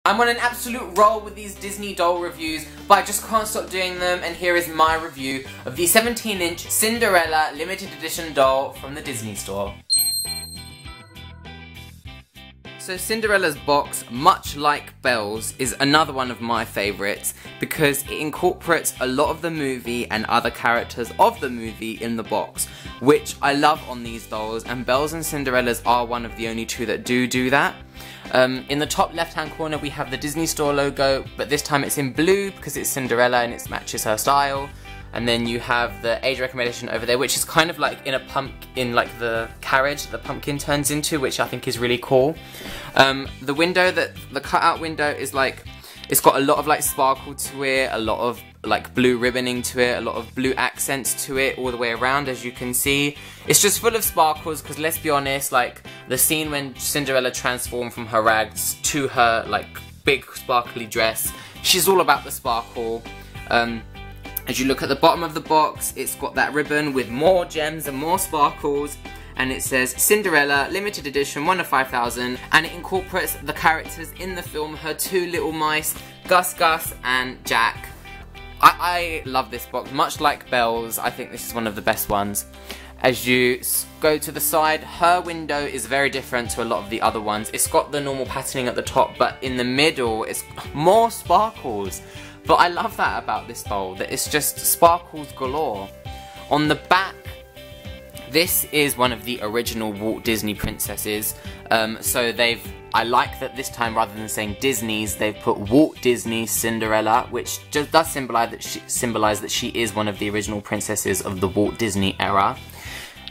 I'm on an absolute roll with these Disney doll reviews, but I just can't stop doing them, and here is my review of the 17-inch Cinderella limited edition doll from the Disney store. So Cinderella's box, much like Belle's, is another one of my favourites because it incorporates a lot of the movie and other characters of the movie in the box, which I love on these dolls, and Belle's and Cinderella's are one of the only two that do that. In the top left hand corner we have the Disney Store logo, but this time it's in blue because it's Cinderella and it matches her style. And then you have the age recommendation over there, which is kind of like in like the carriage the pumpkin turns into, which I think is really cool. The window, the cutout window is like, it's got a lot of like sparkle to it, a lot of like blue ribboning to it, a lot of blue accents to it all the way around, as you can see. It's just full of sparkles because, let's be honest, like the scene when Cinderella transformed from her rags to her like big sparkly dress, she's all about the sparkle. As you look at the bottom of the box, it's got that ribbon with more gems and more sparkles, and it says Cinderella limited edition 1 of 5,000, and it incorporates the characters in the film, her two little mice, Gus and Jack. I love this box, much like Belle's. I think this is one of the best ones. As you go to the side, her window is very different to a lot of the other ones. It's got the normal patterning at the top, but in the middle it's more sparkles. But I love that about this doll, that it's just sparkles galore. On the back, this is one of the original Walt Disney princesses. I like that this time, rather than saying Disney's, they've put Walt Disney Cinderella, which just does symbolize that she is one of the original princesses of the Walt Disney era.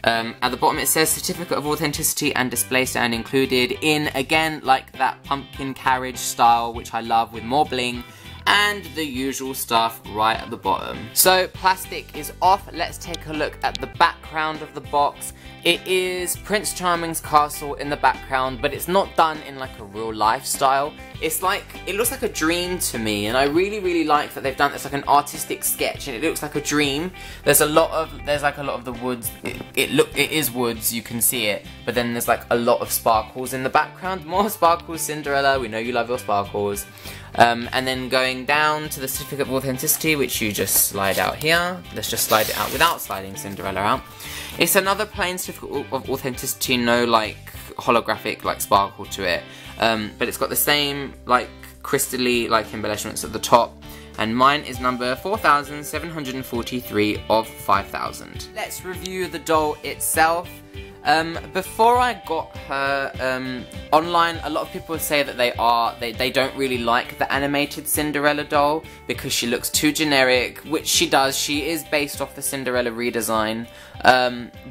At the bottom it says certificate of authenticity and display stand included in, again, like that pumpkin carriage style, which I love, with more bling. And the usual stuff right at the bottom. So plastic is off. Let's take a look at the background of the box. It is Prince Charming's castle in the background, but it's not done in like a real life style. It's like, it looks like a dream to me, and I really like that they've done this like an artistic sketch, and it looks like a dream. There's like a lot of the woods. It is woods, you can see it, but then there's like a lot of sparkles in the background. More sparkles, Cinderella. We know you love your sparkles. And then going down to the certificate of authenticity, which you just slide out here. Let's just slide it out without sliding Cinderella out. It's another plain certificate of authenticity, no like holographic like sparkle to it, but it's got the same like crystally like embellishments at the top, and mine is number 4743 of 5,000. Let's review the doll itself. Before I got her online, a lot of people say that they don't really like the animated Cinderella doll because she looks too generic, which she does. She is based off the Cinderella redesign,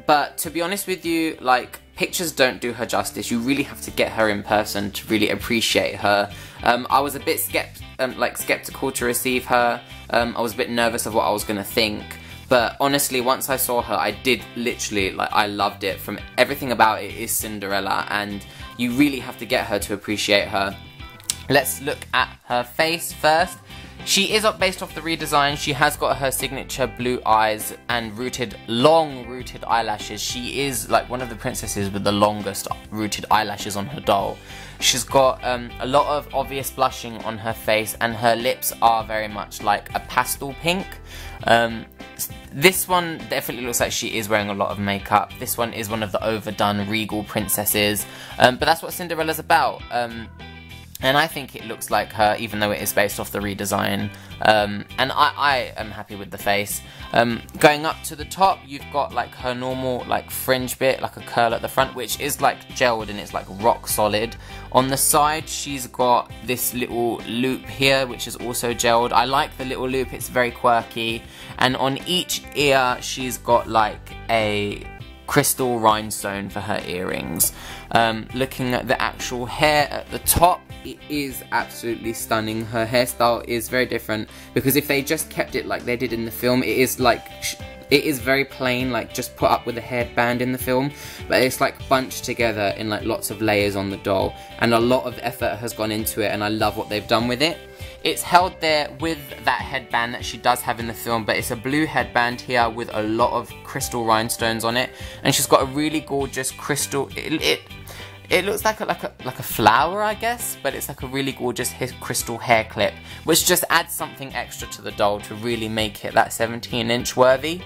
but to be honest with you, like, pictures don't do her justice. You really have to get her in person to really appreciate her. I was a bit skeptical to receive her. I was a bit nervous of what I was gonna think. But honestly, once I saw her, I did literally, like, I loved it. From everything about it is Cinderella, and you really have to get her to appreciate her. Let's look at her face first. She is based off the redesign. She has got her signature blue eyes and long rooted eyelashes. She is like one of the princesses with the longest rooted eyelashes on her doll. She's got a lot of obvious blushing on her face, and her lips are very much like a pastel pink. This one definitely looks like she is wearing a lot of makeup. This one is one of the overdone regal princesses, but that's what Cinderella's about. And I think it looks like her, even though it is based off the redesign. And I am happy with the face. Going up to the top, you've got like her normal like fringe bit, like a curl at the front, which is like gelled and it's like rock solid. On the side, she's got this little loop here, which is also gelled. I like the little loop, it's very quirky. And on each ear, she's got like a crystal rhinestone for her earrings. Looking at the actual hair at the top, it is absolutely stunning. Her hairstyle is very different, because if they just kept it like they did in the film, it is like, it is very plain, like just put up with a headband in the film, but it's like bunched together in like lots of layers on the doll, and a lot of effort has gone into it, and I love what they've done with it. It's held there with that headband that she does have in the film, but it's a blue headband here with a lot of crystal rhinestones on it, and she's got a really gorgeous crystal, it looks like a flower, I guess, but it's like a really gorgeous crystal hair clip, which just adds something extra to the doll to really make it that 17-inch worthy.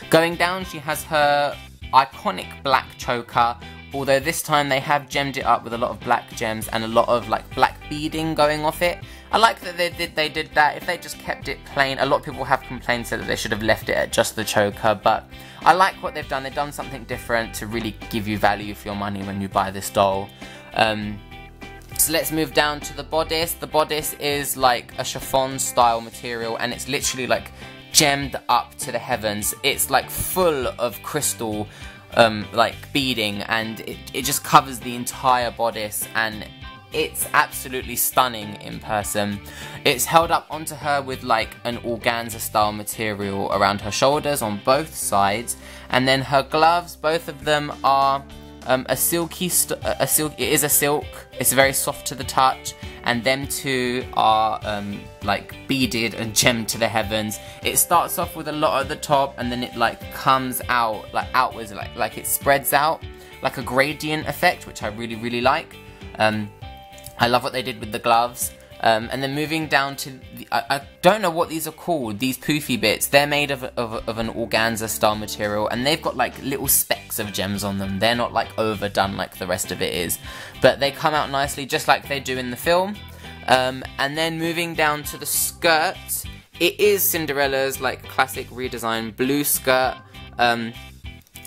Going down, she has her iconic black choker, although this time they have gemmed it up with a lot of black gems and a lot of like black beading going off it. I like that they did that. If they just kept it plain, a lot of people have complained that they should have left it at just the choker, but I like what they've done. They've done something different to really give you value for your money when you buy this doll. So let's move down to the bodice. The bodice is like a chiffon style material, and it's literally like gemmed up to the heavens. It's like full of crystal like beading, and it just covers the entire bodice, and it's absolutely stunning in person. It's held up onto her with like an organza style material around her shoulders on both sides, and then her gloves, both of them are it is a silk. It's very soft to the touch, and them two are like beaded and gemmed to the heavens. It starts off with a lot at the top, and then it like comes out like outwards, like it spreads out like a gradient effect, which I really like. I love what they did with the gloves. And then moving down to the, I don't know what these are called, these poofy bits. They're made of an organza style material, and they've got like little specks of gems on them. They're not like overdone like the rest of it is, but they come out nicely just like they do in the film. And then moving down to the skirt, it is Cinderella's like classic redesign blue skirt.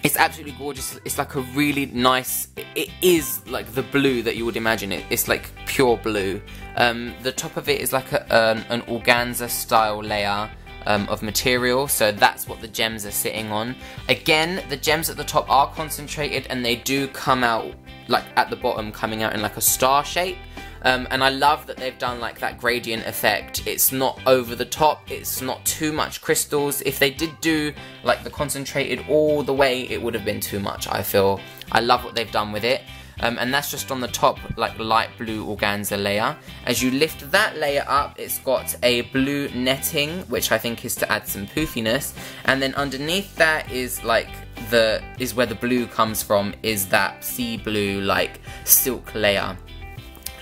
It's absolutely gorgeous. It's like a really nice, it is like the blue that you would imagine it. It's like pure blue. The top of it is like an organza style layer of material, so that's what the gems are sitting on. Again, the gems at the top are concentrated, and they do come out like at the bottom, coming out in like a star shape. And I love that they've done like that gradient effect. It's not over the top, it's not too much crystals. If they did do like the concentrated all the way, it would have been too much, I feel. I love what they've done with it. And that's just on the top, like light blue organza layer. As you lift that layer up, it's got a blue netting, which I think is to add some poofiness. And then underneath that is like where the blue comes from, is that sea blue like silk layer.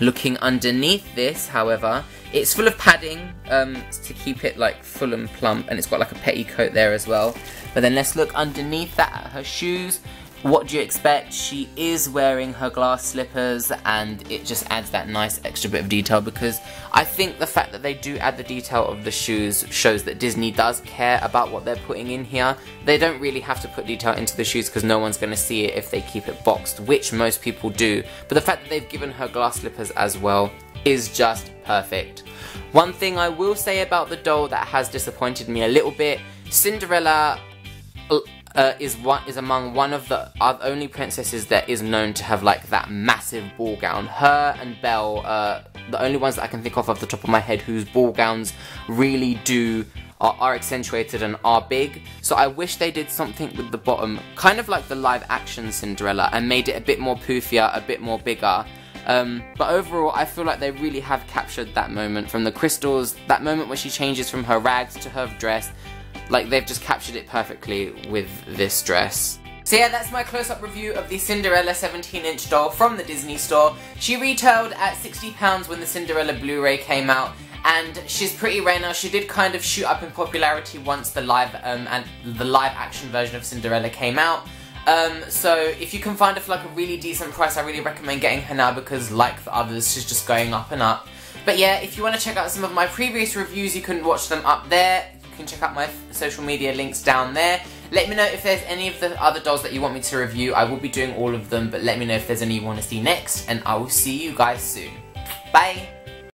Looking underneath this, however, it's full of padding to keep it like full and plump, and it's got like a petticoat there as well. But then let's look underneath that at her shoes. What do you expect? She is wearing her glass slippers, and it just adds that nice extra bit of detail, because I think the fact that they do add the detail of the shoes shows that Disney does care about what they're putting in here. They don't really have to put detail into the shoes because no one's going to see it if they keep it boxed, which most people do. But the fact that they've given her glass slippers as well is just perfect. One thing I will say about the doll that has disappointed me a little bit, Cinderella is among one of the only princesses that is known to have like that massive ball gown. Her and Belle are the only ones that I can think of off the top of my head whose ball gowns really are accentuated and are big. So I wish they did something with the bottom, kind of like the live action Cinderella, and made it a bit more poofier, a bit more bigger. But overall, I feel like they really have captured that moment from the crystals, that moment where she changes from her rags to her dress. Like, they've just captured it perfectly with this dress. So yeah, that's my close-up review of the Cinderella 17-inch doll from the Disney store. She retailed at £60 when the Cinderella Blu-ray came out, and she's pretty rare now. She did kind of shoot up in popularity once the live action version of Cinderella came out. So if you can find her for like a really decent price, I really recommend getting her now, because like the others, she's just going up and up. But yeah, if you want to check out some of my previous reviews, you can watch them up there. You can check out my social media links down there. Let me know if there's any of the other dolls that you want me to review. I will be doing all of them, but let me know if there's any you want to see next, and I will see you guys soon. Bye!